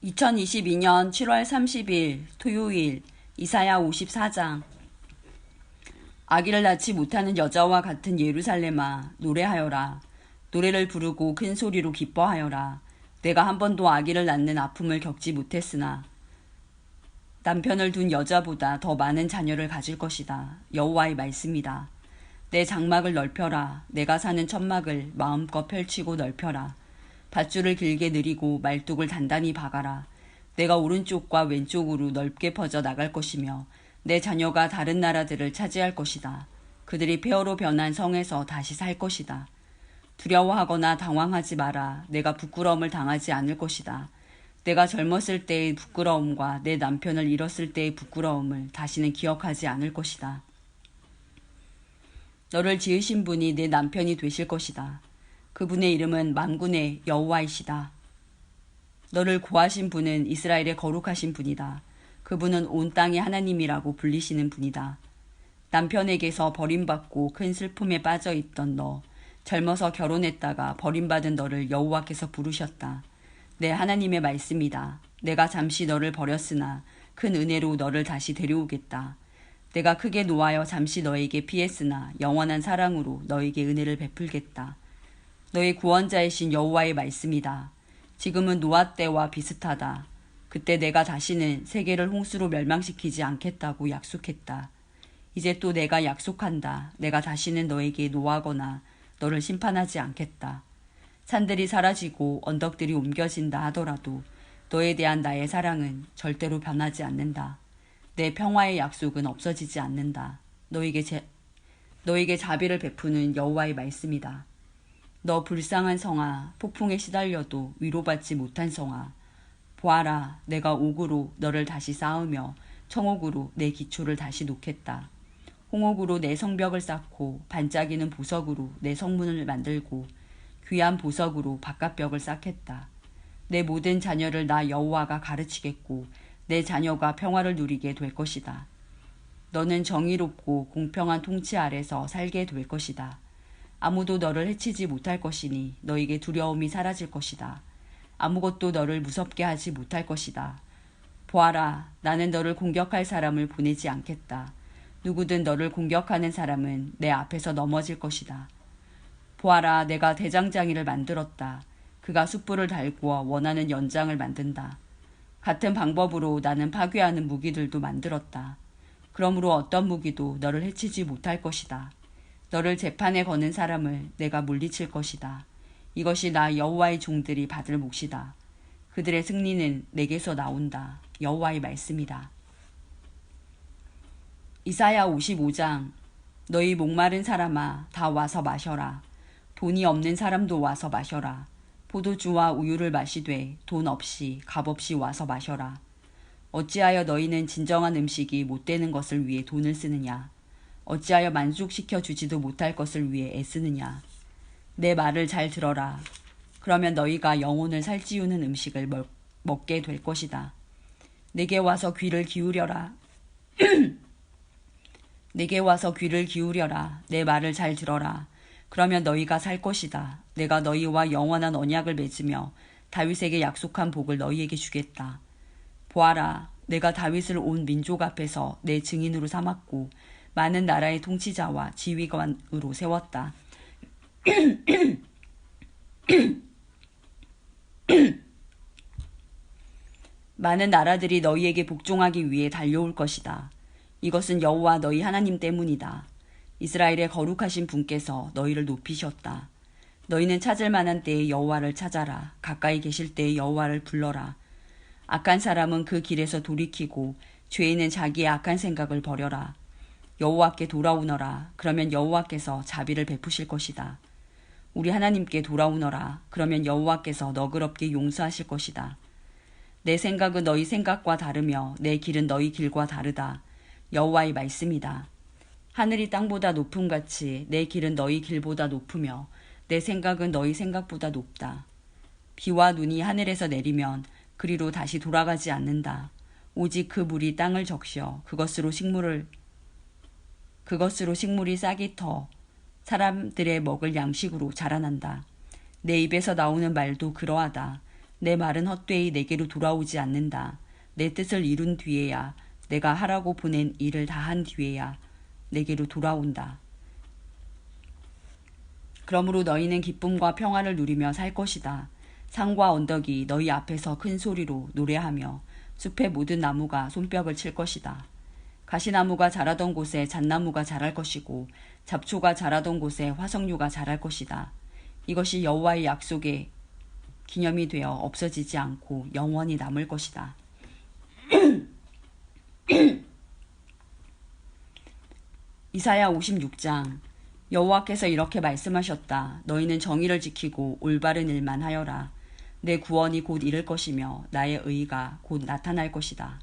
2022년 7월 30일 토요일 이사야 54장. 아기를 낳지 못하는 여자와 같은 예루살렘아, 노래하여라. 노래를 부르고 큰 소리로 기뻐하여라. 내가 한 번도 아기를 낳는 아픔을 겪지 못했으나 남편을 둔 여자보다 더 많은 자녀를 가질 것이다. 여호와의 말씀이다. 내 장막을 넓혀라. 내가 사는 천막을 마음껏 펼치고 넓혀라. 밧줄을 길게 늘이고 말뚝을 단단히 박아라. 내가 오른쪽과 왼쪽으로 넓게 퍼져 나갈 것이며 내 자녀가 다른 나라들을 차지할 것이다. 그들이 폐허로 변한 성에서 다시 살 것이다. 두려워하거나 당황하지 마라. 내가 부끄러움을 당하지 않을 것이다. 내가 젊었을 때의 부끄러움과 내 남편을 잃었을 때의 부끄러움을 다시는 기억하지 않을 것이다. 너를 지으신 분이 내 남편이 되실 것이다. 그분의 이름은 만군의 여호와이시다. 너를 구하신 분은 이스라엘의 거룩하신 분이다. 그분은 온 땅의 하나님이라고 불리시는 분이다. 남편에게서 버림받고 큰 슬픔에 빠져있던 너, 젊어서 결혼했다가 버림받은 너를 여호와께서 부르셨다. 내 하나님의 말씀이다. 내가 잠시 너를 버렸으나 큰 은혜로 너를 다시 데려오겠다. 내가 크게 노하여 잠시 너에게 피했으나 영원한 사랑으로 너에게 은혜를 베풀겠다. 너의 구원자이신 여호와의 말씀이다. 지금은 노아 때와 비슷하다. 그때 내가 다시는 세계를 홍수로 멸망시키지 않겠다고 약속했다. 이제 또 내가 약속한다. 내가 다시는 너에게 노하거나 너를 심판하지 않겠다. 산들이 사라지고 언덕들이 옮겨진다 하더라도 너에 대한 나의 사랑은 절대로 변하지 않는다. 내 평화의 약속은 없어지지 않는다. 너에게 자비를 베푸는 여호와의 말씀이다. 너 불쌍한 성아, 폭풍에 시달려도 위로받지 못한 성아. 보아라, 내가 옥으로 너를 다시 쌓으며 청옥으로 내 기초를 다시 놓겠다. 홍옥으로 내 성벽을 쌓고 반짝이는 보석으로 내 성문을 만들고 귀한 보석으로 바깥벽을 쌓겠다. 내 모든 자녀를 나 여호와가 가르치겠고 내 자녀가 평화를 누리게 될 것이다. 너는 정의롭고 공평한 통치 아래서 살게 될 것이다. 아무도 너를 해치지 못할 것이니 너에게 두려움이 사라질 것이다. 아무것도 너를 무섭게 하지 못할 것이다. 보아라, 나는 너를 공격할 사람을 보내지 않겠다. 누구든 너를 공격하는 사람은 내 앞에서 넘어질 것이다. 보아라, 내가 대장장이를 만들었다. 그가 숯불을 달구어 원하는 연장을 만든다. 같은 방법으로 나는 파괴하는 무기들도 만들었다. 그러므로 어떤 무기도 너를 해치지 못할 것이다. 너를 재판에 거는 사람을 내가 물리칠 것이다. 이것이 나 여호와의 종들이 받을 몫이다. 그들의 승리는 내게서 나온다. 여호와의 말씀이다. 이사야 55장. 너희 목마른 사람아, 다 와서 마셔라. 돈이 없는 사람도 와서 마셔라. 포도주와 우유를 마시되 돈 없이 값 없이 와서 마셔라. 어찌하여 너희는 진정한 음식이 못 되는 것을 위해 돈을 쓰느냐. 어찌하여 만족시켜 주지도 못할 것을 위해 애쓰느냐. 내 말을 잘 들어라. 그러면 너희가 영혼을 살찌우는 음식을 먹게 될 것이다. 내게 와서 귀를 기울여라. 내게 와서 귀를 기울여라. 내 말을 잘 들어라. 그러면 너희가 살 것이다. 내가 너희와 영원한 언약을 맺으며 다윗에게 약속한 복을 너희에게 주겠다. 보아라, 내가 다윗을 온 민족 앞에서 내 증인으로 삼았고 많은 나라의 통치자와 지휘관으로 세웠다. 많은 나라들이 너희에게 복종하기 위해 달려올 것이다. 이것은 여호와 너희 하나님 때문이다. 이스라엘의 거룩하신 분께서 너희를 높이셨다. 너희는 찾을 만한 때에 여호와를 찾아라. 가까이 계실 때에 여호와를 불러라. 악한 사람은 그 길에서 돌이키고 죄인은 자기의 악한 생각을 버려라. 여호와께 돌아오너라. 그러면 여호와께서 자비를 베푸실 것이다. 우리 하나님께 돌아오너라. 그러면 여호와께서 너그럽게 용서하실 것이다. 내 생각은 너희 생각과 다르며 내 길은 너희 길과 다르다. 여호와의 말씀이다. 하늘이 땅보다 높음같이 내 길은 너희 길보다 높으며 내 생각은 너희 생각보다 높다. 비와 눈이 하늘에서 내리면 그리로 다시 돌아가지 않는다. 오직 그 물이 땅을 적셔 그것으로 식물이 싹이 터 사람들의 먹을 양식으로 자라난다. 내 입에서 나오는 말도 그러하다. 내 말은 헛되이 내게로 돌아오지 않는다. 내 뜻을 이룬 뒤에야, 내가 하라고 보낸 일을 다 한 뒤에야 내게로 돌아온다. 그러므로 너희는 기쁨과 평화를 누리며 살 것이다. 산과 언덕이 너희 앞에서 큰 소리로 노래하며 숲의 모든 나무가 손뼉을 칠 것이다. 가시나무가 자라던 곳에 잣나무가 자랄 것이고 잡초가 자라던 곳에 화석류가 자랄 것이다. 이것이 여호와의 약속의 기념이 되어 없어지지 않고 영원히 남을 것이다. 이사야 56장. 여호와께서 이렇게 말씀하셨다. 너희는 정의를 지키고 올바른 일만 하여라. 내 구원이 곧 이를 것이며 나의 의가 곧 나타날 것이다.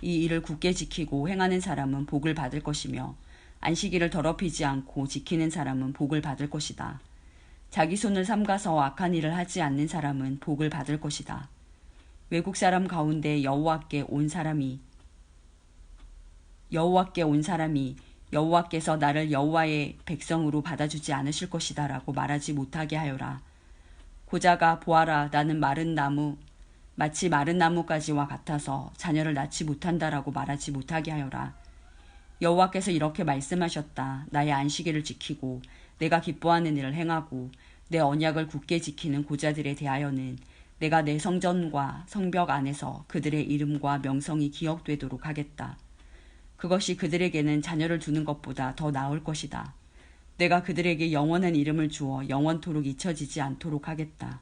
이 일을 굳게 지키고 행하는 사람은 복을 받을 것이며 안식일을 더럽히지 않고 지키는 사람은 복을 받을 것이다. 자기 손을 삼가서 악한 일을 하지 않는 사람은 복을 받을 것이다. 외국 사람 가운데 여호와께 온 사람이 여호와께서 나를 여호와의 백성으로 받아주지 않으실 것이다 라고 말하지 못하게 하여라. 고자가 보아라, 나는 마치 마른 나무가지와 같아서 자녀를 낳지 못한다라고 말하지 못하게 하여라. 여호와께서 이렇게 말씀하셨다. 나의 안식일을 지키고 내가 기뻐하는 일을 행하고 내 언약을 굳게 지키는 고자들에 대하여는 내가 내 성전과 성벽 안에서 그들의 이름과 명성이 기억되도록 하겠다. 그것이 그들에게는 자녀를 두는 것보다 더 나을 것이다. 내가 그들에게 영원한 이름을 주어 영원토록 잊혀지지 않도록 하겠다.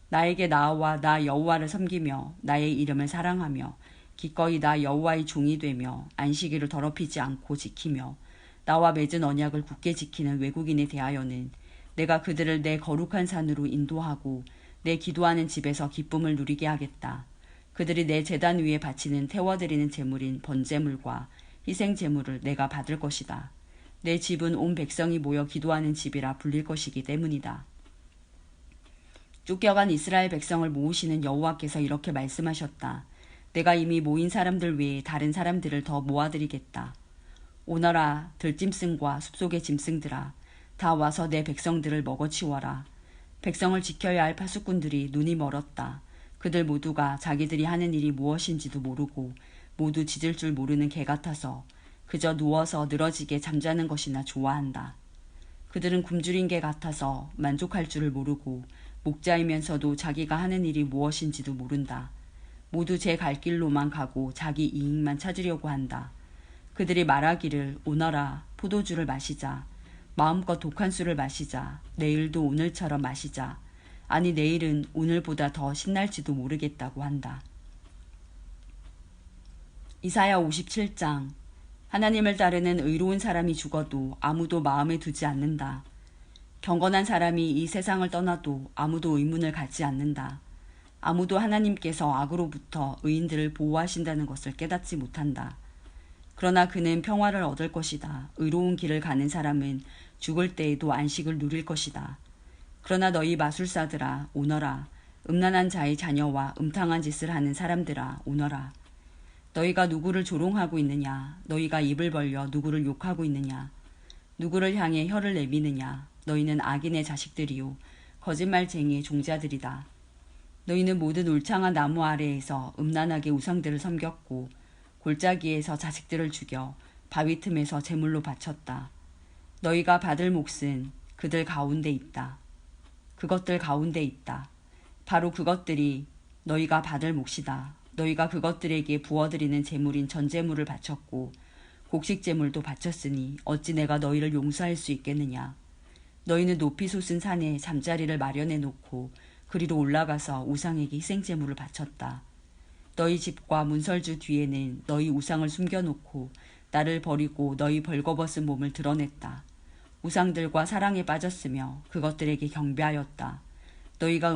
나에게 나아와 나 여호와를 섬기며 나의 이름을 사랑하며 기꺼이 나 여호와의 종이 되며 안식일을 더럽히지 않고 지키며 나와 맺은 언약을 굳게 지키는 외국인에 대하여는 내가 그들을 내 거룩한 산으로 인도하고 내 기도하는 집에서 기쁨을 누리게 하겠다. 그들이 내 제단 위에 바치는 태워드리는 제물인 번제물과 희생제물을 내가 받을 것이다. 내 집은 온 백성이 모여 기도하는 집이라 불릴 것이기 때문이다. 쫓겨간 이스라엘 백성을 모으시는 여호와께서 이렇게 말씀하셨다. 내가 이미 모인 사람들 외에 다른 사람들을 더 모아드리겠다. 오너라, 들짐승과 숲속의 짐승들아, 다 와서 내 백성들을 먹어치워라. 백성을 지켜야 할 파수꾼들이 눈이 멀었다. 그들 모두가 자기들이 하는 일이 무엇인지도 모르고 모두 짖을 줄 모르는 개 같아서 그저 누워서 늘어지게 잠자는 것이나 좋아한다. 그들은 굶주린 개 같아서 만족할 줄을 모르고 목자이면서도 자기가 하는 일이 무엇인지도 모른다. 모두 제 갈 길로만 가고 자기 이익만 찾으려고 한다. 그들이 말하기를 오너라, 포도주를 마시자. 마음껏 독한 술을 마시자. 내일도 오늘처럼 마시자. 아니 내일은 오늘보다 더 신날지도 모르겠다고 한다. 이사야 57장. 하나님을 따르는 의로운 사람이 죽어도 아무도 마음에 두지 않는다. 경건한 사람이 이 세상을 떠나도 아무도 의문을 갖지 않는다. 아무도 하나님께서 악으로부터 의인들을 보호하신다는 것을 깨닫지 못한다. 그러나 그는 평화를 얻을 것이다. 의로운 길을 가는 사람은 죽을 때에도 안식을 누릴 것이다. 그러나 너희 마술사들아 오너라. 음란한 자의 자녀와 음탕한 짓을 하는 사람들아 오너라. 너희가 누구를 조롱하고 있느냐? 너희가 입을 벌려 누구를 욕하고 있느냐? 누구를 향해 혀를 내미느냐? 너희는 악인의 자식들이요 거짓말쟁이의 종자들이다. 너희는 모든 울창한 나무 아래에서 음란하게 우상들을 섬겼고 골짜기에서 자식들을 죽여 바위 틈에서 제물로 바쳤다. 너희가 받을 몫은 그것들 가운데 있다. 바로 그것들이 너희가 받을 몫이다. 너희가 그것들에게 부어드리는 제물인 전제물을 바쳤고 곡식제물도 바쳤으니 어찌 내가 너희를 용서할 수 있겠느냐. 너희는 높이 솟은 산에 잠자리를 마련해 놓고 그리로 올라가서 우상에게 희생제물을 바쳤다. 너희 집과 문설주 뒤에는 너희 우상을 숨겨놓고 나를 버리고 너희 벌거벗은 몸을 드러냈다. 우상들과 사랑에 빠졌으며 그것들에게 경배하였다. 너희가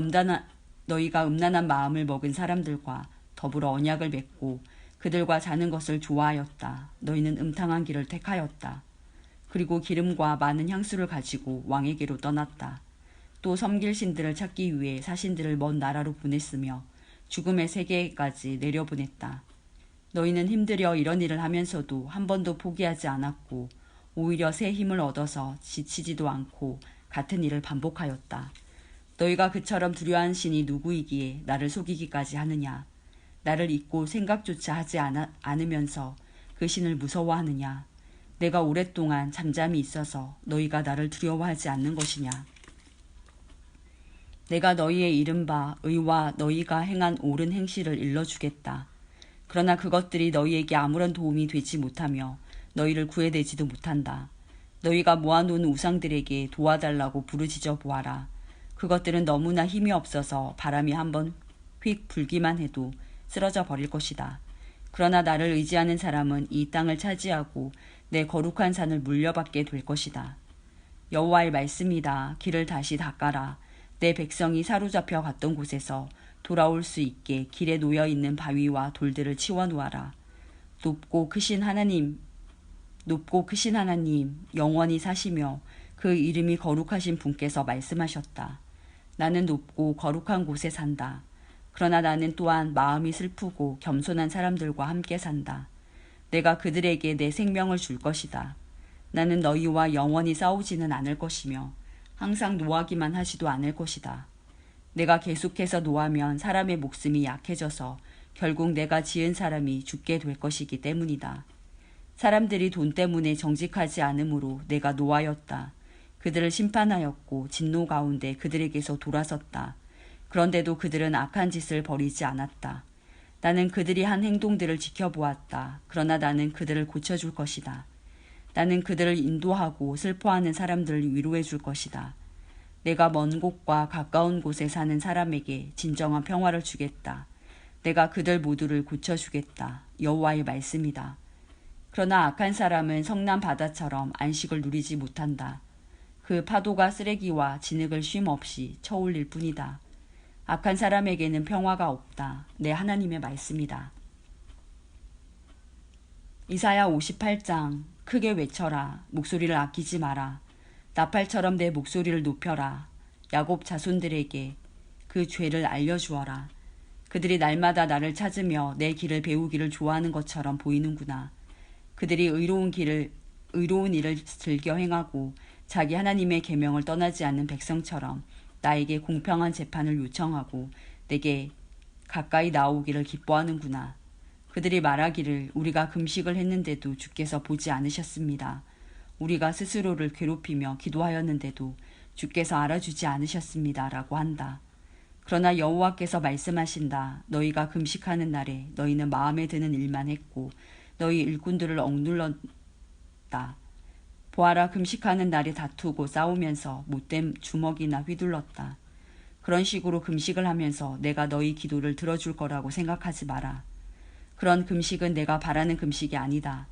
음란한 마음을 먹은 사람들과 더불어 언약을 맺고 그들과 자는 것을 좋아하였다. 너희는 음탕한 길을 택하였다. 그리고 기름과 많은 향수를 가지고 왕에게로 떠났다. 또 섬길 신들을 찾기 위해 사신들을 먼 나라로 보냈으며 죽음의 세계까지 내려보냈다. 너희는 힘들여 이런 일을 하면서도 한 번도 포기하지 않았고 오히려 새 힘을 얻어서 지치지도 않고 같은 일을 반복하였다. 너희가 그처럼 두려워한 신이 누구이기에 나를 속이기까지 하느냐? 나를 잊고 생각조차 하지 않으면서 그 신을 무서워하느냐? 내가 오랫동안 잠잠히 있어서 너희가 나를 두려워하지 않는 것이냐? 내가 너희의 이른바 의와 너희가 행한 옳은 행실을 일러주겠다. 그러나 그것들이 너희에게 아무런 도움이 되지 못하며 너희를 구해내지도 못한다. 너희가 모아놓은 우상들에게 도와달라고 부르짖어 보아라. 그것들은 너무나 힘이 없어서 바람이 한번 휙 불기만 해도 쓰러져 버릴 것이다. 그러나 나를 의지하는 사람은 이 땅을 차지하고 내 거룩한 산을 물려받게 될 것이다. 여호와의 말씀이다. 길을 다시 닦아라. 내 백성이 사로잡혀 갔던 곳에서 돌아올 수 있게 길에 놓여있는 바위와 돌들을 치워놓아라. 높고 크신 하나님, 영원히 사시며 그 이름이 거룩하신 분께서 말씀하셨다. 나는 높고 거룩한 곳에 산다. 그러나 나는 또한 마음이 슬프고 겸손한 사람들과 함께 산다. 내가 그들에게 내 생명을 줄 것이다. 나는 너희와 영원히 싸우지는 않을 것이며 항상 노하기만 하지도 않을 것이다. 내가 계속해서 노하면 사람의 목숨이 약해져서 결국 내가 지은 사람이 죽게 될 것이기 때문이다. 사람들이 돈 때문에 정직하지 않으므로 내가 노하였다. 그들을 심판하였고 진노 가운데 그들에게서 돌아섰다. 그런데도 그들은 악한 짓을 버리지 않았다. 나는 그들이 한 행동들을 지켜보았다. 그러나 나는 그들을 고쳐줄 것이다. 나는 그들을 인도하고 슬퍼하는 사람들을 위로해 줄 것이다. 내가 먼 곳과 가까운 곳에 사는 사람에게 진정한 평화를 주겠다. 내가 그들 모두를 고쳐주겠다. 여호와의 말씀이다. 그러나 악한 사람은 성난 바다처럼 안식을 누리지 못한다. 그 파도가 쓰레기와 진흙을 쉼 없이 쳐올릴 뿐이다. 악한 사람에게는 평화가 없다. 내 하나님의 말씀이다. 이사야 58장. 크게 외쳐라. 목소리를 아끼지 마라. 나팔처럼 내 목소리를 높여라. 야곱 자손들에게 그 죄를 알려주어라. 그들이 날마다 나를 찾으며 내 길을 배우기를 좋아하는 것처럼 보이는구나. 그들이 의로운 일을 즐겨 행하고 자기 하나님의 계명을 떠나지 않는 백성처럼 나에게 공평한 재판을 요청하고 내게 가까이 나오기를 기뻐하는구나. 그들이 말하기를 우리가 금식을 했는데도 주께서 보지 않으셨습니다. 우리가 스스로를 괴롭히며 기도하였는데도 주께서 알아주지 않으셨습니다. 라고 한다. 그러나 여호와께서 말씀하신다. 너희가 금식하는 날에 너희는 마음에 드는 일만 했고 너희 일꾼들을 억눌렀다. 보아라, 금식하는 날에 다투고 싸우면서 못된 주먹이나 휘둘렀다. 그런 식으로 금식을 하면서 내가 너희 기도를 들어줄 거라고 생각하지 마라. 그런 금식은 내가 바라는 금식이 아니다.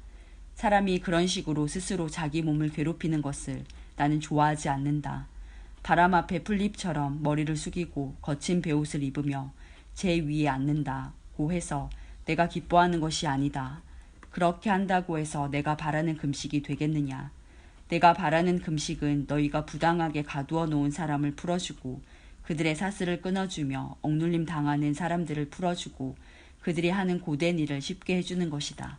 사람이 그런 식으로 스스로 자기 몸을 괴롭히는 것을 나는 좋아하지 않는다. 바람 앞에 풀잎처럼 머리를 숙이고 거친 베옷을 입으며 제 위에 앉는다고 해서 내가 기뻐하는 것이 아니다. 그렇게 한다고 해서 내가 바라는 금식이 되겠느냐. 내가 바라는 금식은 너희가 부당하게 가두어 놓은 사람을 풀어주고 그들의 사슬을 끊어주며 억눌림 당하는 사람들을 풀어주고 그들이 하는 고된 일을 쉽게 해주는 것이다.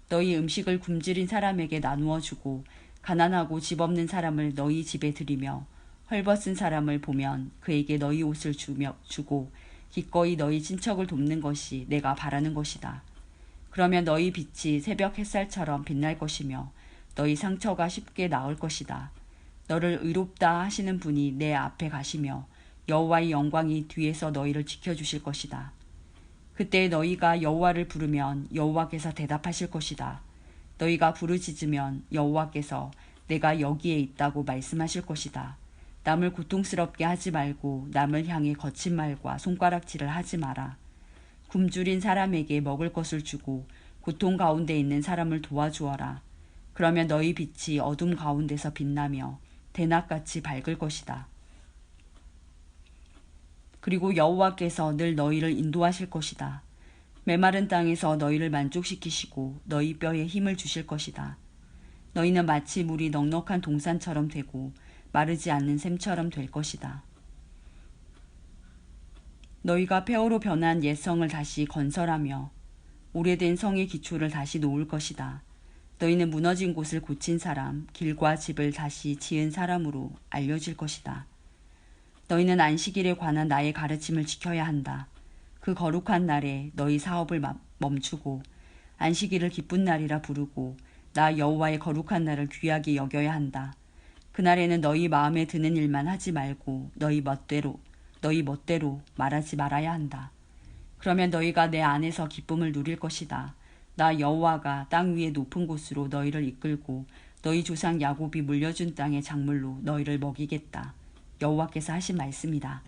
너희 음식을 굶주린 사람에게 나누어 주고 가난하고 집 없는 사람을 너희 집에 들이며 헐벗은 사람을 보면 그에게 너희 옷을 주고 기꺼이 너희 친척을 돕는 것이 내가 바라는 것이다. 그러면 너희 빛이 새벽 햇살처럼 빛날 것이며 너희 상처가 쉽게 나을 것이다. 너를 의롭다 하시는 분이 내 앞에 가시며 여호와의 영광이 뒤에서 너희를 지켜주실 것이다. 그때 너희가 여호와를 부르면 여호와께서 대답하실 것이다. 너희가 부르짖으면 여호와께서 내가 여기에 있다고 말씀하실 것이다. 남을 고통스럽게 하지 말고 남을 향해 거친 말과 손가락질을 하지 마라. 굶주린 사람에게 먹을 것을 주고 고통 가운데 있는 사람을 도와주어라. 그러면 너희 빛이 어둠 가운데서 빛나며 대낮같이 밝을 것이다. 그리고 여호와께서 늘 너희를 인도하실 것이다. 메마른 땅에서 너희를 만족시키시고 너희 뼈에 힘을 주실 것이다. 너희는 마치 물이 넉넉한 동산처럼 되고 마르지 않는 샘처럼 될 것이다. 너희가 폐허로 변한 옛 성을 다시 건설하며 오래된 성의 기초를 다시 놓을 것이다. 너희는 무너진 곳을 고친 사람, 길과 집을 다시 지은 사람으로 알려질 것이다. 너희는 안식일에 관한 나의 가르침을 지켜야 한다. 그 거룩한 날에 너희 사업을 멈추고 안식일을 기쁜 날이라 부르고 나 여호와의 거룩한 날을 귀하게 여겨야 한다. 그날에는 너희 마음에 드는 일만 하지 말고 너희 멋대로 말하지 말아야 한다. 그러면 너희가 내 안에서 기쁨을 누릴 것이다. 나 여호와가 땅 위의 높은 곳으로 너희를 이끌고 너희 조상 야곱이 물려준 땅의 작물로 너희를 먹이겠다. 여호와께서 하신 말씀이다.